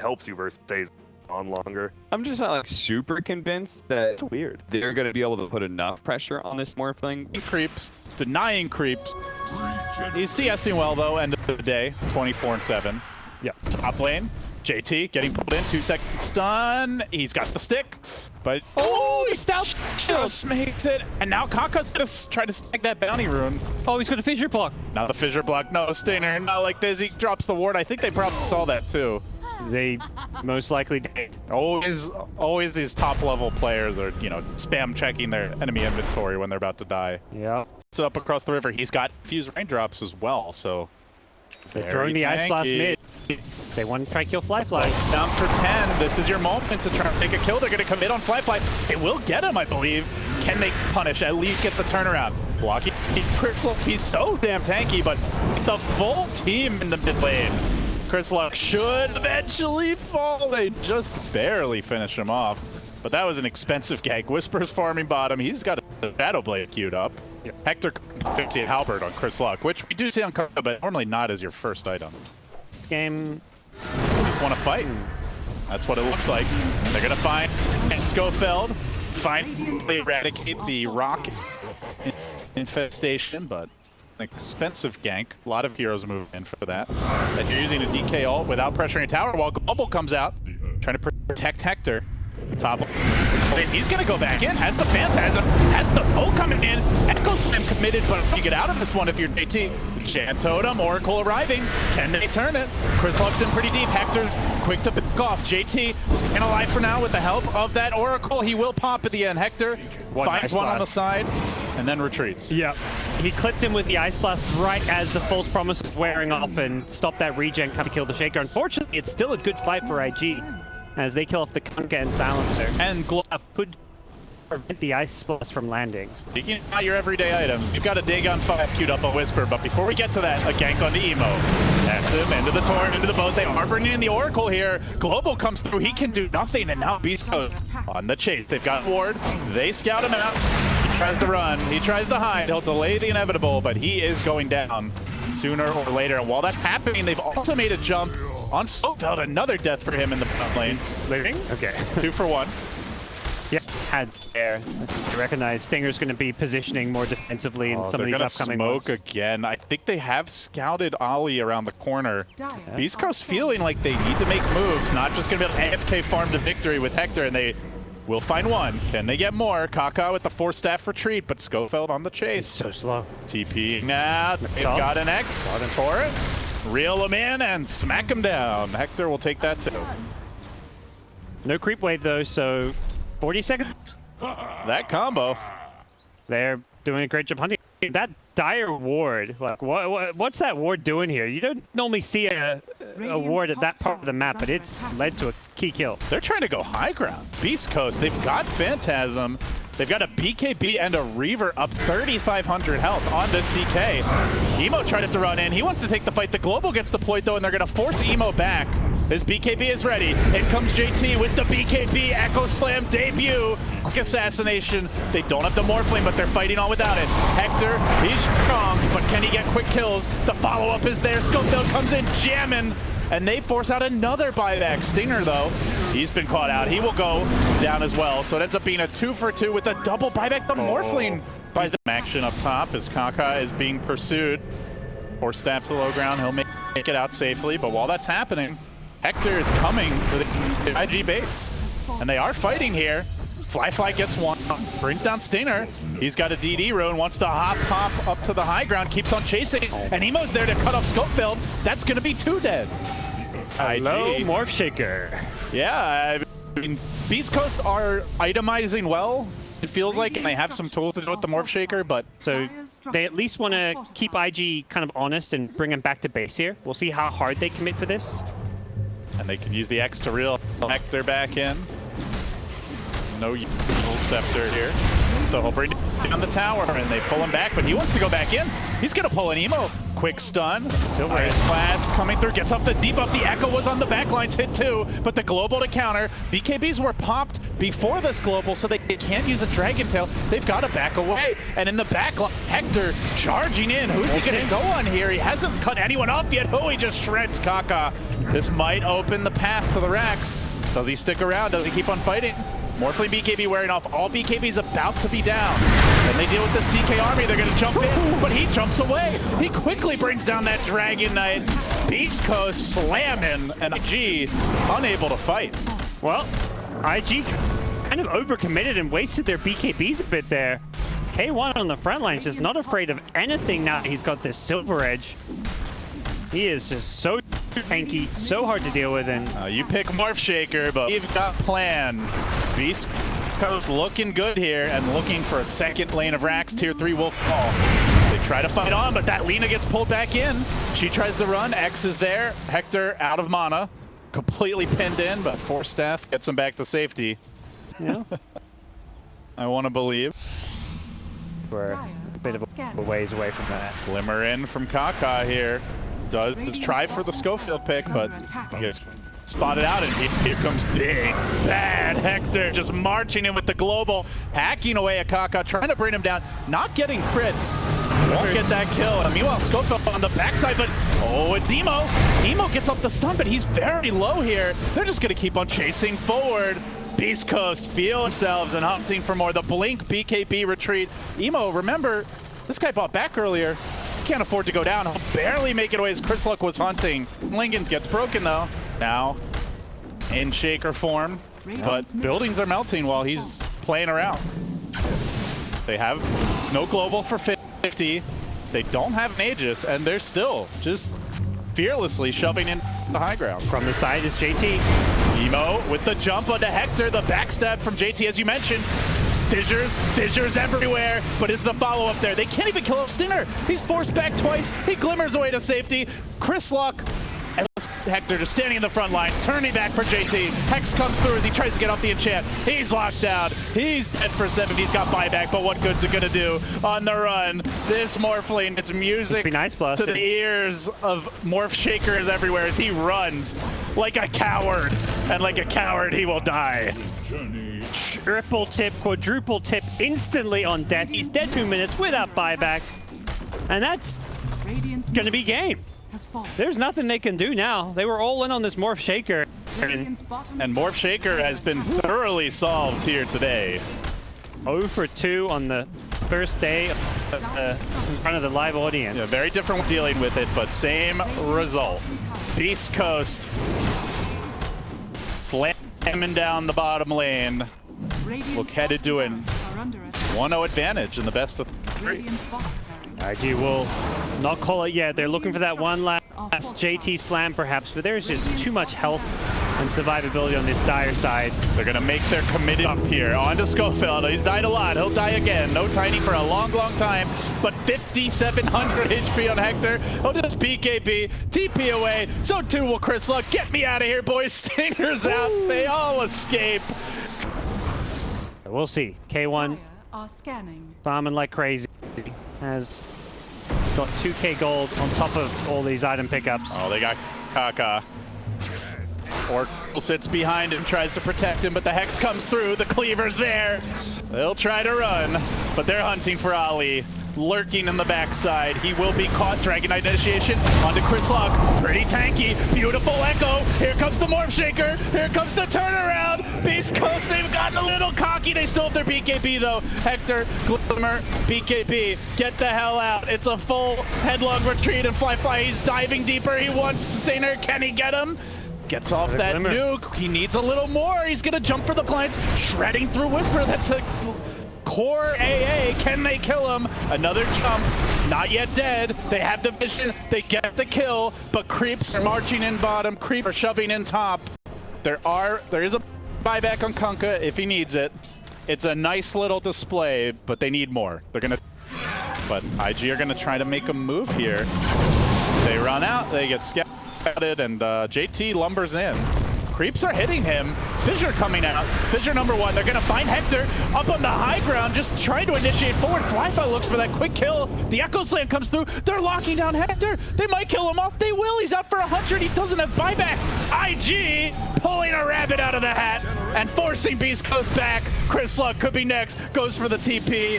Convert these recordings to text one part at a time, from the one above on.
helps you versus stays on longer. I'm just not like super convinced that weird. They're going to be able to put enough pressure on this Morphling. Creeps, denying creeps. He's CSing well though, end of the day, 24-7. Yeah. Top lane, JT getting pulled in, 2-second stun. He's got the stick, but he just makes it. And now Kaka's gonna try to snag that bounty rune. Oh, he's got a fissure block. Now the fissure block, no Stinger, not like this. He drops the ward. I think they probably saw that too. They most likely did. Always these top level players are, you know, spam checking their enemy inventory when they're about to die. Yeah. So up across the river, he's got fused raindrops as well, so They're throwing the Ice Blast mid. They want to try kill Flyfly. Down for 10. This is your moment to try to take a kill. They're going to commit on Flyfly. It will get him, I believe. Can they punish? At least get the turnaround. Blocking. He's so damn tanky, but the full team in the mid lane. Chrysaluck should eventually fall. They just barely finish him off. But that was an expensive gank. Whisper's farming bottom. He's got a Shadow Blade queued up. Yeah. Hector 50 Halberd on Chrysaluck, which we do see on cover, but normally not as your first item. Game. Just want to fight. That's what it looks like. And they're going to find Schofield. Finally eradicate the rock infestation, but an expensive gank. A lot of heroes move in for that. And you're using a DK ult without pressuring a tower while Global comes out, trying to protect Hector. Top. He's going to go back in. Has the Phantasm. Has the ult coming in. Echo Slam committed, but you get out of this one if you're JT. Jan Totem, Oracle arriving. Can they turn it? Chrysaluck's in pretty deep. Hector's quick to pick off. JT staying alive for now with the help of that Oracle. He will pop at the end. Hector finds one on the side and then retreats. Yeah. He clipped him with the Ice Blast right as the false promise was wearing off and stopped that regen coming to kill the Shaker. Unfortunately, it's still a good fight for IG as they kill off the Kunkka and Silencer. And could prevent the Ice Blast from landing. Speaking about your everyday items, you've got a Dagon 5 queued up on Whisper, but before we get to that, a gank on the Emo. That's him, into the Torrent, into the boat. They are bringing in the Oracle here. Global comes through, he can do nothing, and now beastcoast on the chase. They've got Ward, they scout him out. He tries to run, he tries to hide, he'll delay the inevitable, but he is going down sooner or later. And while that's happening, they've also made a jump on Schofield, another death for him in the front lane. Living? Okay. 2 for 1. Yeah, had there. I recognize Stinger's going to be positioning more defensively in some of these upcoming smoke again. I think they have scouted Ollie around the corner. Yeah. Beastcoast feeling like they need to make moves, not just going to be able to AFK farm to victory with Hector, and they will find one. Can they get more? Kaka with the 4-staff retreat, but Schofield on the chase. It's so slow. TP now. They've got an X. Got a Torrent. Reel him in and smack him down. Hector will take that too. No creep wave though, so 40 seconds. That combo. They're doing a great job hunting. That dire ward, like what's that ward doing here? You don't normally see a ward at that part of the map, but it's led to a key kill. They're trying to go high ground. Beast Coast, they've got Phantasm. They've got a BKB and a Reaver up 3,500 health on this CK. Emo tries to run in. He wants to take the fight. The Global gets deployed though, and they're going to force Emo back. His BKB is ready. In comes JT with the BKB Echo Slam debut. Quick assassination. They don't have the Morphling, but they're fighting on without it. Hector, he's strong, but can he get quick kills? The follow-up is there. Schofield comes in jamming, and they force out another buyback. Stinger, though, he's been caught out. He will go down as well. So it ends up being a 2 for 2 with a double buyback. The Morphling buys the action up top as Kaka is being pursued. Or staff to the low ground. He'll make it out safely. But while that's happening, Hector is coming for the IG base. And they are fighting here. Flyfly gets one, brings down Stinger. He's got a DD rune, wants to hop up to the high ground, keeps on chasing, and Emo's there to cut off Schofield. That's going to be 2 dead. Hello, IG. Morph Shaker. Yeah, I mean, Beast Coast are itemizing well, it feels like, and they have some tools to do with the Morph Shaker, but... So they at least want to keep IG kind of honest and bring him back to base here. We'll see how hard they commit for this. And they can use the X to reel Hector back in. No Scepter here. So he'll bring on the tower, and they pull him back, but he wants to go back in. He's gonna pull an emo. Quick stun. Silver Ice Blast coming through, gets up the debuff. The Echo was on the backlines, hit too, but the global to counter. BKBs were popped before this global, so they can't use a Dragon Tail. They've got to back away. And in the back, Hector charging in. Who's he gonna go on here? He hasn't cut anyone off yet. Oh, he just shreds Kaka. This might open the path to the Rex. Does he stick around? Does he keep on fighting? Morphling BKB wearing off. All BKB's about to be down. Then they deal with the CK army. They're going to jump in, but he jumps away. He quickly brings down that Dragon Knight. beastcoast slamming, and IG unable to fight. Well, IG kind of overcommitted and wasted their BKBs a bit there. K1 on the front line, just not afraid of anything now. He's got this Silver Edge. He is just so tanky, so hard to deal with. And you pick Morph Shaker, but we've got plan. beastcoast looking good here and looking for a second lane of racks. Tier 3 will fall. They try to fight on, but that Lina gets pulled back in. She tries to run. X is there. Hector out of mana. Completely pinned in, but Force Staff gets him back to safety. yeah, I want to believe. we're a bit of a ways away from that. Glimmer in from Kaka here. Does try for the Schofield pick, but gets spotted out, and here comes big, bad Hector, just marching in with the global, hacking away at Kaka, trying to bring him down, not getting crits. Won't get that kill. And meanwhile, Schofield on the backside, but oh, it's Emo. Emo gets up the stun, but he's very low here. They're just going to keep on chasing forward. beastcoast feel themselves and hunting for more. The Blink BKB retreat. Emo, remember, this guy bought back earlier. Can't afford to go down. He'll barely make it away as Chris Luck was hunting. Lingens gets broken though. Now in Shaker form, but buildings are melting while he's playing around. They have no global for 50. They don't have an Aegis, and they're still just fearlessly shoving in the high ground. From the side is JT. Emo with the jump onto Hector, the backstab from JT, as you mentioned. Fissures everywhere, but is the follow-up there? They can't even kill a Stinger. He's forced back twice. He glimmers away to safety. Chris Luck, as Hector just standing in the front lines, turning back for JT. Hex comes through as he tries to get off the enchant. He's locked down. He's dead for 7. He's got buyback, but what good's it gonna do on the run? This Morphling, it's music to the ears of Morph Shakers everywhere as he runs like a coward, and like a coward he will die. Triple tip, quadruple tip instantly on death. He's dead 2 minutes without buyback. And that's going to be game. There's nothing they can do now. They were all in on this Morph Shaker. And Morph Shaker has been thoroughly solved here today. 0 for 2 on the first day in front of the live audience. Yeah, very different dealing with it, but same result. beastcoast slamming down the bottom lane. Look headed to an 1-0 advantage in the best of 3. IG will not call it yet. They're looking for that one last JT slam perhaps, but there's just too much health and survivability on this Dire side. They're going to make their committed up here. On to Schofield. He's died a lot. He'll die again. No Tiny for a long, long time, but 5,700 HP on Hector. Oh, just BKB. TP away. So too will Chris Luck. Get me out of here, boys. Stingers out. They all escape. We'll see. K1 farming like crazy. Has got 2k gold on top of all these item pickups. Oh, they got Kaka. Oracle sits behind him, tries to protect him, but the Hex comes through. The Cleaver's there. They'll try to run, but they're hunting for Ali. Lurking in the backside. He will be caught. Dragon Knight initiation onto Chris Luck. Pretty tanky. Beautiful Echo. Here comes the Morph Shaker. Here comes the turnaround. beastcoast, they've gotten a little cocky. They still have their BKB though. Hector, Glimmer, BKB. Get the hell out. It's a full headlong retreat, and Fly. He's diving deeper. He wants Stainer. Can he get him? Gets off that nuke. He needs a little more. He's gonna jump for the blinds. Shredding through Whisper. That's a core AA. Can they kill him? Another jump. Not yet dead. They have the vision. They get the kill, but creeps are marching in bottom. Creep are shoving in top. There is a buyback on Kunkka if he needs it. It's a nice little display, but they need more. They're gonna, but IG are gonna try to make a move here. They run out. They get scouted, and JT lumbers in. Creeps are hitting him. Fissure coming out. Fissure #1. They're going to find Hector up on the high ground, just trying to initiate forward. Flyfly looks for that quick kill. The Echo Slam comes through. They're locking down Hector. They might kill him off. They will. He's out for 100. He doesn't have buyback. IG pulling a rabbit out of the hat and forcing beastcoast back. Chris Luck could be next. Goes for the TP.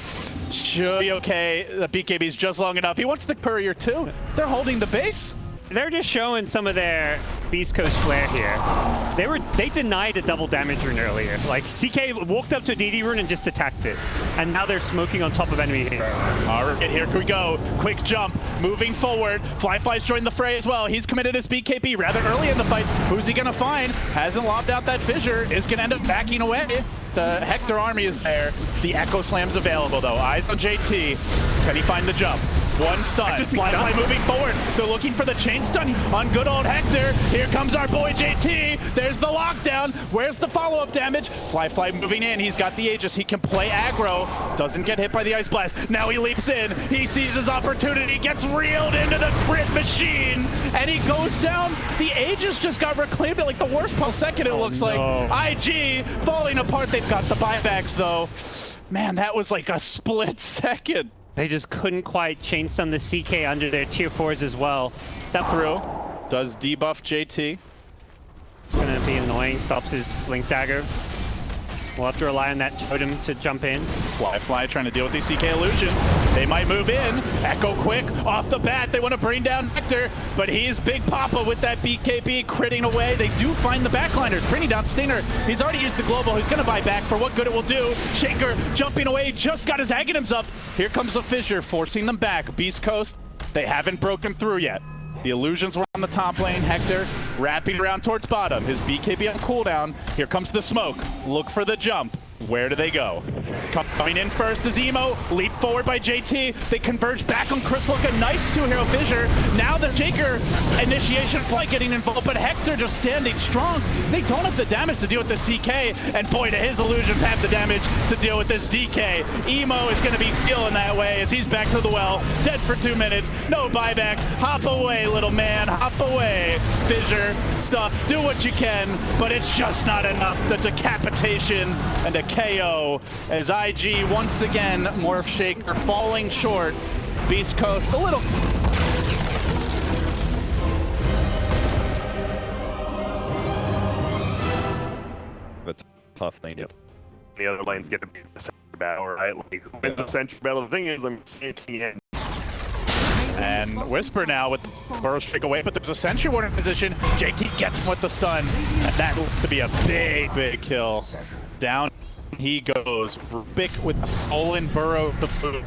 Should be okay. The BKB's just long enough. He wants the courier too. They're holding the base. They're just showing some of their Beast Coast flair here. They denied a double damage rune earlier. Like, CK walked up to a DD rune and just attacked it. And now they're smoking on top of enemy here. All right, here we go. Quick jump, moving forward. Flyfly's joined the fray as well. He's committed his BKB rather early in the fight. Who's he gonna find? Hasn't lobbed out that fissure. Is gonna end up backing away. The Hector army is there. The Echo Slam's available though. Eyes on JT. Can he find the jump? One stun. Flyfly moving forward. They're looking for the chain stun on good old Hector. Here comes our boy JT. There's the lockdown. Where's the follow-up damage? Flyfly moving in. He's got the Aegis. He can play aggro. Doesn't get hit by the Ice Blast. Now he leaps in. He sees his opportunity. Gets reeled into the crit machine. And he goes down. The Aegis just got reclaimed at like the worst second it looks like. IG falling apart. They've got the buybacks though. Man, that was like a split second. They just couldn't quite chain stun the CK under their tier 4s as well. That through. Does debuff JT. It's going to be annoying. Stops his Blink Dagger. We'll have to rely on that totem to jump in. Flyfly trying to deal with these CK illusions. They might move in. Echo quick off the bat. They want to bring down Hector, but he's Big Papa with that BKB critting away. They do find the backliners, bringing down Stinger. He's already used the global. He's going to buy back for what good it will do. Shaker jumping away, just got his Aghanims up. Here comes a Fissure, forcing them back. Beast Coast, they haven't broken through yet. The illusions were on the top lane. Hector wrapping around towards bottom. His BKB on cooldown. Here comes the smoke. Look for the jump. Where do they go? Coming in first is Emo. Leap forward by JT. They converge back on Chris Luck. A nice two-hero Fissure. Now the Shaker initiation flight getting involved, but Hector just standing strong. They don't have the damage to deal with this CK, and boy, do his illusions have the damage to deal with this DK. Emo is going to be feeling that way as he's back to the well. Dead for 2 minutes. No buyback. Hop away, little man. Hop away. Fissure, stuff. Do what you can, but it's just not enough. The decapitation and a KO as IG once again, Morph Shaker falling short. Beast Coast a little. That's tough lane. Yep. The other lane's gonna be the center battle, right? Like, who wins the center battle? The thing is, I'm sneaking in. And Whisper now with Burrow Strike away, but there's a Sentry Ward in position. JT gets him with the stun, and that looks to be a big kill. Down he goes. Bick with the stolen Burrow the food.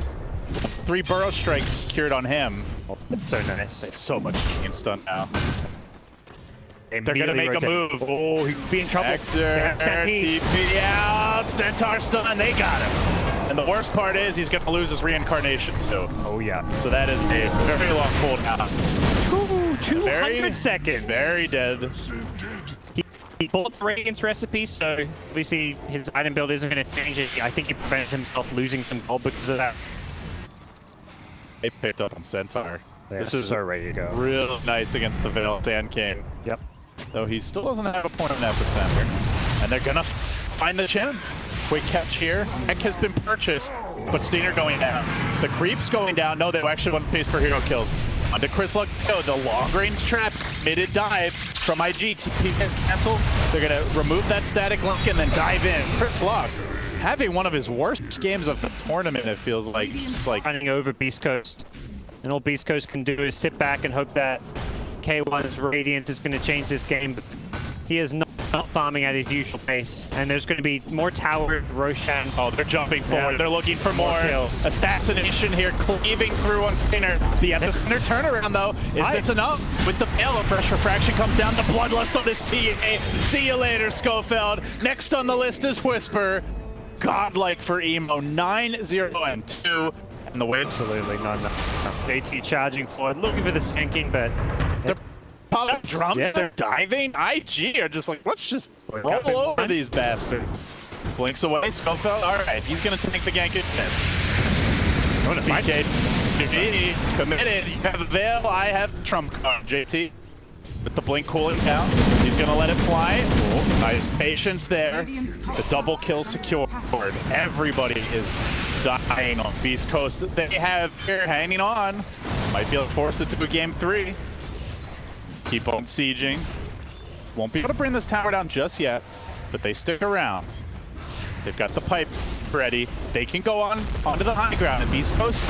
3 Burrow Strikes secured on him. It's so nice. They have so much in stun now. They're gonna make a move. Oh, he's being trouble. Hector, TP out, Centaur stun, they got him. And the worst part is he's gonna lose his reincarnation too. Oh yeah. So that is a very long cooldown. 200 seconds. Very dead. He bought the Radiance recipe, so obviously his item build isn't going to change it. I think he prevented himself losing some gold because of that. They picked up on Centaur. This is so ready to go. Real nice against the Veiled Dan King. Yep. Though he still doesn't have a point on Epicenter. And they're gonna find the gem. Quick catch here. Heck has been purchased, but Stinger going down. The creeps going down. No, they actually want to pace for hero kills. Onto Chris Luck. The long range trap. Mid dive from IG. TP has canceled. They're gonna remove that static link and then dive in. Chris Luck having one of his worst games of the tournament, it feels like. Just like running over Beast Coast. And all Beast Coast can do is sit back and hope that K1's Radiance is going to change this game. But he is not farming at his usual pace. And there's going to be more tower Roshan. Oh, they're jumping forward. Yeah. They're looking for more kills. Assassination here, cleaving through on Stinger. The Epicenter turnaround, though. Is this enough? With the veil of fresh refraction comes down. The bloodlust on this TA. See you later, Schofield. Next on the list is Whisper. Godlike for Emo. 9-0-2. And the way Absolutely not. JT charging forward, looking for the sinking, but they're popping drums, Yeah. they're diving. IG are just like, let's just roll over these bastards. Blinks away, Schofield. All right, he's going to take the gank instead. BK committed. You have a veil, I have trump card. JT with the blink cooling down. He's going to let it fly. Nice patience there. The double kill secured. Everybody is dying on Beast Coast. They have here hanging on. Might be able to force it to a game 3. Keep on sieging. Won't be able to bring this tower down just yet, but they stick around. They've got the pipe ready. They can go onto the high ground. And Beast Coast,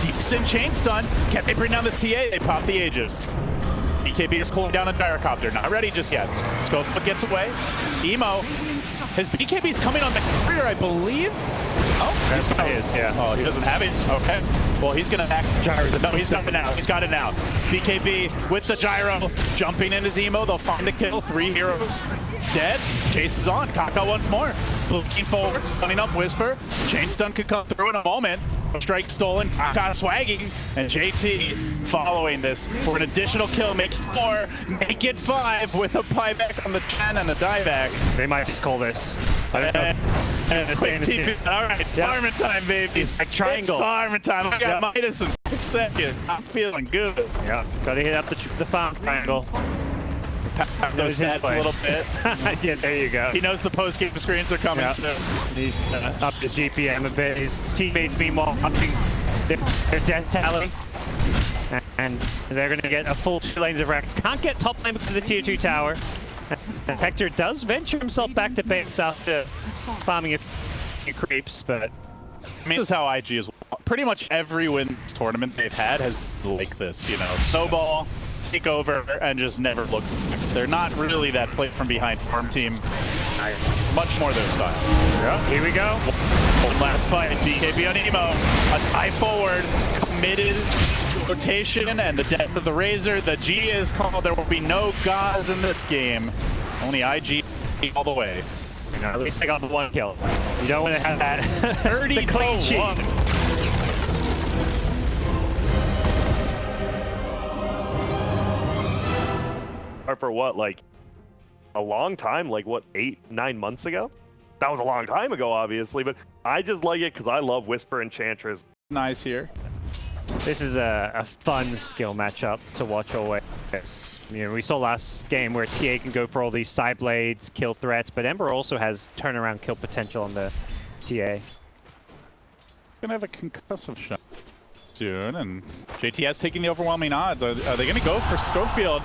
decent chain stun. Can they bring down this TA? They pop the Aegis. BKB is cooling down a gyrocopter. Not ready just yet. Scofield gets away. Emo. His BKB's coming on the career, I believe. Oh, That's what it is, yeah. Oh, he doesn't have it? Okay. Well, he's going to act. No, he's got it now. He's got it now. BKB with the gyro. Jumping in his Emo. They'll find the kill. 3 heroes dead. Chase is on. Kaka once more. Looking forward. Stunning up Whisper. Chain stun could come through in a moment. Strike stolen. Kaka swagging. And JT following this for an additional kill. Make it 4. Make it 5 with a buyback on the Chen and a dieback. They might just call this. And quick TP. All right, farming time, baby. It's like triangle. It's farming time. I got Midas in 6 seconds. I'm feeling good. Yeah, gotta hit up the farm triangle. Those stats a little bit. Yeah, there you go. He knows the post-game screens are coming soon. He's up his GPM a bit. His teammates, meanwhile, upping their death tally. And they're going to get a full 2 lanes of Rex. Can't get top lane because of the tier 2 tower. And Hector does venture himself back to base after farming a few creeps, but... I mean, this is how IG is. Pretty much every win tournament they've had has been like this, you know. Snowball, take over, and just never look back. They're not really that play from behind farm team. Much more their style. Yeah, here we go. One last fight. BKB on Emo. A tie forward. Committed rotation and the death of the Razor. The G is called. There will be no Gauze in this game. Only IG all the way. You know, at least they got the 1 kill. You don't want to have that 30 the clean sheet. Or for what, like a long time, like what, 8-9 months ago? That was a long time ago, obviously, but I just like it because I love Whisper Enchantress. Nice here. This is a fun skill matchup to watch always. You know, we saw last game where TA can go for all these side blades, kill threats, but Ember also has turnaround kill potential on the TA. Gonna have a concussive shot soon, and JTS taking the overwhelming odds. Are they gonna go for Scofield?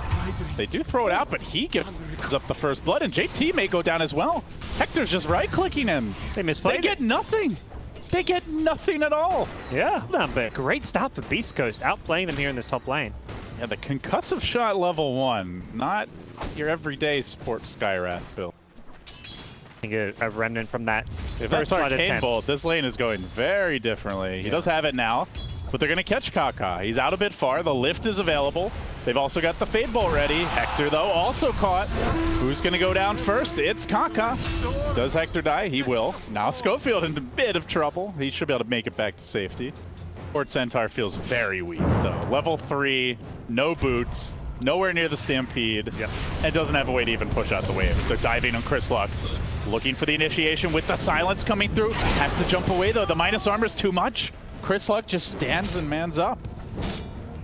They do throw it out, but he gives up the first blood, and JT may go down as well. Hector's just right-clicking him. They misplayed. They get nothing. They get nothing at all. Yeah, but great start for Beast Coast, outplaying them here in this top lane. Yeah, the concussive shot level 1, not your everyday support Skyrat build. I think a remnant from that If first that's blood Arcane attempt. Bolt, this lane is going very differently. He does have it now, but they're going to catch Kaka. He's out a bit far. The lift is available. They've also got the Fade Bolt ready. Hector, though, also caught. Who's going to go down first? It's Kaka. Does Hector die? He will. Now Scofield in a bit of trouble. He should be able to make it back to safety. Fort Centaur feels very weak, though. Level 3, no boots, nowhere near the Stampede, and doesn't have a way to even push out the waves. They're diving on Chris Luck. Looking for the initiation with the silence coming through. Has to jump away, though. The minus armor's too much. Chris Luck just stands and mans up.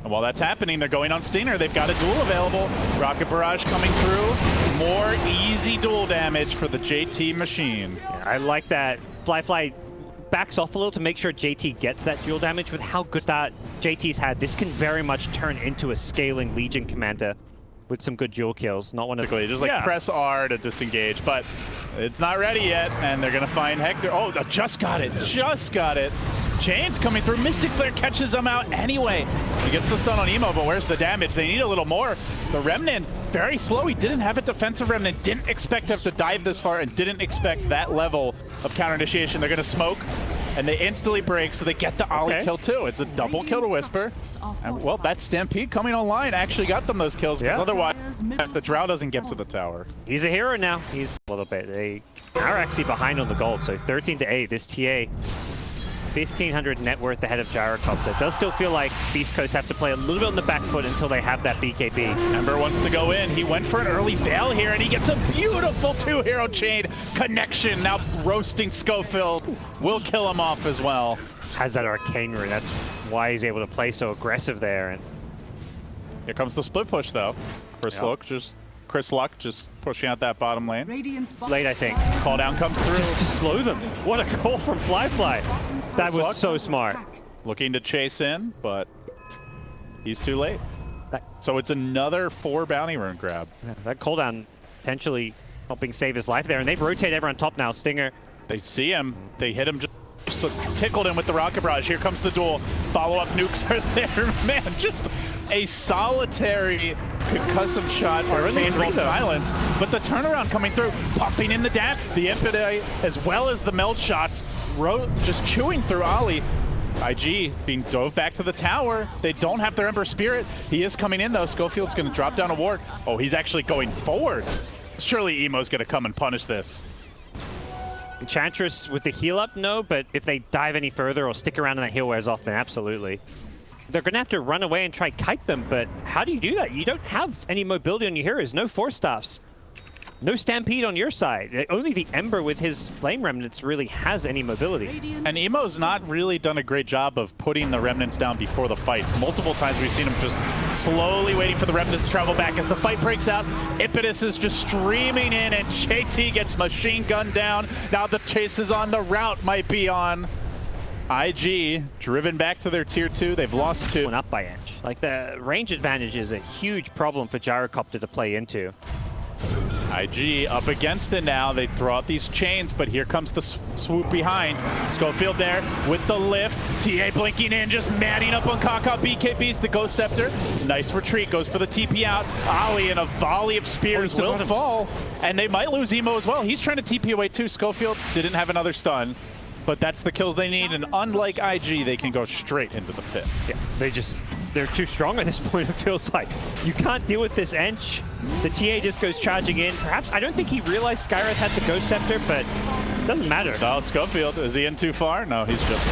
And while that's happening, they're going on Stinger. They've got a duel available. Rocket Barrage coming through. More easy duel damage for the JT machine. Yeah, I like that. Fly backs off a little to make sure JT gets that dual damage. With how good start JT's had, this can very much turn into a scaling Legion commander with some good dual kills. Not one of the... Just like press R to disengage, but it's not ready yet, and they're gonna find Hector. Oh, just got it, just got it. Chains coming through. Mystic Flare catches them out anyway. He gets the stun on Emo, but where's the damage? They need a little more. The Remnant, very slow. He didn't have a defensive Remnant. Didn't expect to have to dive this far and didn't expect that level of counter initiation. They're going to smoke, and they instantly break, so they get the Ollie kill too. It's a double kill to Whisper. And, well, that Stampede coming online actually got them those kills, because otherwise the Drow doesn't get to the tower. He's a hero now. He's a little bit. They are actually behind on the gold, so 13-8. This TA 1,500 net worth ahead of Gyrocopter. Does still feel like Beast Coast have to play a little bit on the back foot until they have that BKB. Ember wants to go in. He went for an early Veil here, and he gets a beautiful 2-hero chain connection. Now roasting Scofield will kill him off as well. Has that Arcane Rune. That's why he's able to play so aggressive there. And here comes the split push, though. Chris Luck just Chris Luck just pushing out that bottom lane. Late, I think. Call down comes through. To slow them. What a call from Fly. That was Luck. so smart. Looking to chase in, but he's too late. So it's another 4 bounty rune grab. Yeah, that cooldown potentially helping save his life there, and they've rotated everyone top now. Stinger. They see him. They hit him, just tickled him with the rocket barrage. Here comes the duel. Follow-up nukes are there. Man, just a solitary concussive shot for Painful Silence. But the turnaround coming through, pumping in the dam. The Impide, as well as the meld shots, just chewing through Ollie. IG being dove back to the tower. They don't have their Ember Spirit. He is coming in, though. Schofield's going to drop down a ward. Oh, he's actually going forward. Surely Emo's going to come and punish this. Enchantress with the heal up, no, but if they dive any further or stick around and that heal wears off, then absolutely. They're going to have to run away and try kite them, but how do you do that? You don't have any mobility on your heroes, no Force Staffs. No Stampede on your side. Only the Ember with his Flame Remnants really has any mobility. And Emo's not really done a great job of putting the Remnants down before the fight. Multiple times we've seen him just slowly waiting for the Remnants to travel back. As the fight breaks out, Impetus is just streaming in, and JT gets machine gunned down. Now the chase is on. The route might be on. IG driven back to their tier 2. They've lost 2. Up by inch. Like, the range advantage is a huge problem for Gyrocopter to play into. IG up against it now. They throw out these chains, but here comes the swoop behind. Schofield there with the lift. TA blinking in, just matting up on Kaka. BKB's the Ghost Scepter. Nice retreat, goes for the TP out. Ollie and a volley of spears will fall, and they might lose Emo as well. He's trying to TP away too. Schofield didn't have another stun, but that's the kills they need, and unlike IG, they can go straight into the pit. Yeah, they're too strong at this point, it feels like. You can't deal with this Ench. The TA just goes charging in. Perhaps, I don't think he realized Skywrath had the Ghost Scepter, but it doesn't matter. Oh, Schofield, is he in too far? No, he's just...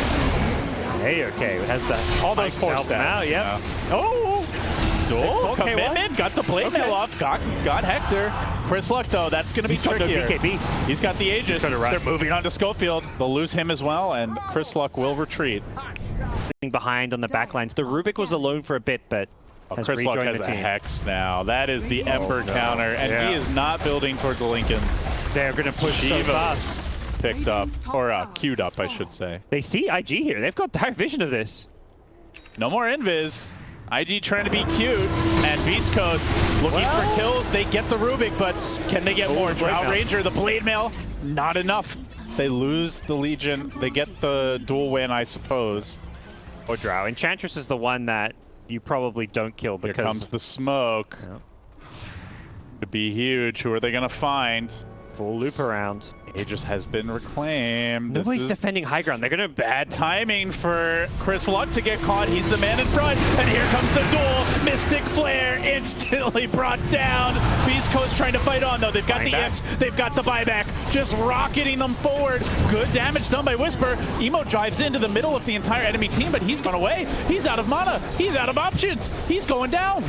Hey, okay, has the... All those 4 stats. Yeah. Oh! Duel commitment, got the blade mail off, got Hector. Chris Luck, though, that's going to be trickier. BKB. He's got the Aegis. They're moving on to Schofield. They'll lose him as well, and Chris Luck will retreat. Behind on the backlines. The Rubik was alone for a bit, but has Chris Luck rejoined has the a team. Hex now. That is the Ember counter, and he is not building towards the Lincolns. They're going to push so fast. Picked up, or queued up, I should say. They see IG here. They've got dire vision of this. No more Invis. IG trying to be cute, and beastcoast looking for kills. They get the Rubik, but can they get more? Drow Ranger, the blade mail, not enough. They lose the Legion. They get the dual win, I suppose. Or Drow. Enchantress is the one that you probably don't kill because... Here comes the smoke. To be huge. Who are they going to find? Full loop around. Aegis has been reclaimed. Nobody's defending high ground. They're going to... Bad timing for Chris Luck to get caught. He's the man in front. And here comes the duel. Mystic Flare instantly brought down. Beast Coast trying to fight on, though. They've got the X. They've got the buyback. Just rocketing them forward. Good damage done by Whisper. Emo drives into the middle of the entire enemy team, but he's gone away. He's out of mana. He's out of options. He's going down.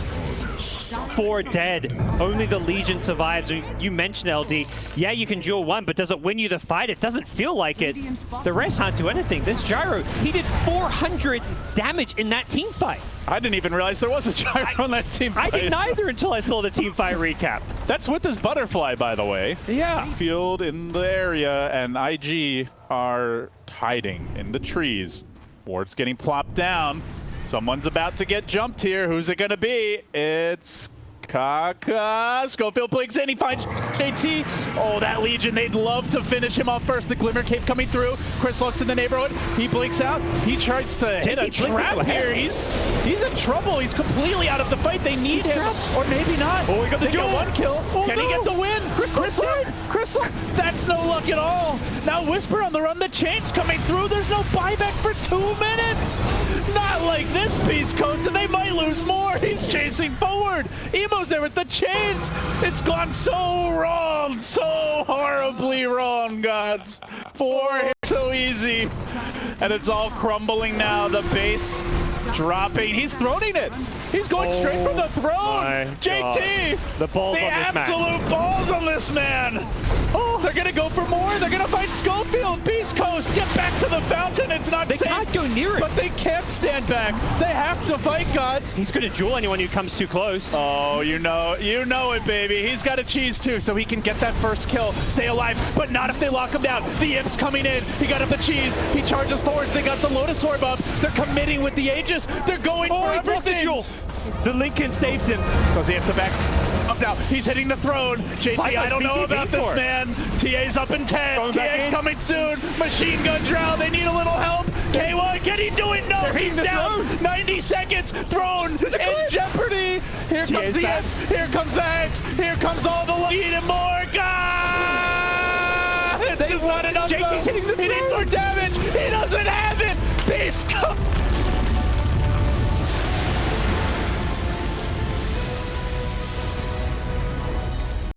4 dead. Only the Legion survives. You mentioned LD. Yeah, you can duel 1, but does it win you the fight? It doesn't feel like it. The rest can't do anything. This Gyro, he did 400 damage in that team fight. I didn't even realize there was a Gyro on that team fight. I didn't either until I saw the team fight recap. That's with his butterfly, by the way. Yeah. Field in the area, and IG are hiding in the trees. Ward's getting plopped down. Someone's about to get jumped here. Who's it going to be? It's Kaka. Schofield blinks in. He finds JT. Oh, that Legion. They'd love to finish him off first. The Glimmer Cape coming through. Chris looks in the neighborhood. He blinks out. He tries to hit a trap here. He's in trouble. He's completely out of the fight. They need him. Or maybe not. Oh, we got the duel. 1 kill. Oh, Can he get the win? Chris Luck. That's no luck at all. Now Whisper on the run. The chain's coming through. There's no buyback for 2 minutes. Not like this Beast Coast, and they might lose more. He's chasing forward. Emo's there with the chains. It's gone so wrong, so horribly wrong, gods. 4 so easy, and it's all crumbling now. The base dropping. He's throning it. He's going straight for the throne. JT, the balls on this man. Absolute balls on this man. Oh. kill. They're gonna go for more. They're gonna fight Schofield. Beast Coast, get back to the fountain. It's not They safe. can't go near it. But they can't stand back. They have to fight, gods. He's going to duel anyone who comes too close. Oh, you know it, baby. He's got a cheese too, so he can get that first kill, stay alive, but not if they lock him down. The Imp's coming in. He got up the cheese. He charges forwards. They got the Lotus Orb up. They're committing with the Aegis. They're going for everything. The Lincoln saved him. Does he have to back up now? He's hitting the throne. JT, I don't know about this, man. TA's up in 10. TA's coming soon. Machine gun drown. They need a little help. K1, can he do it? No, he's down. 90 seconds. Throne in jeopardy. Here comes the X. Here comes the X. Here comes all the lead and more. God! It's just not enough. JT's hitting the He needs more damage. He doesn't have it. Beast.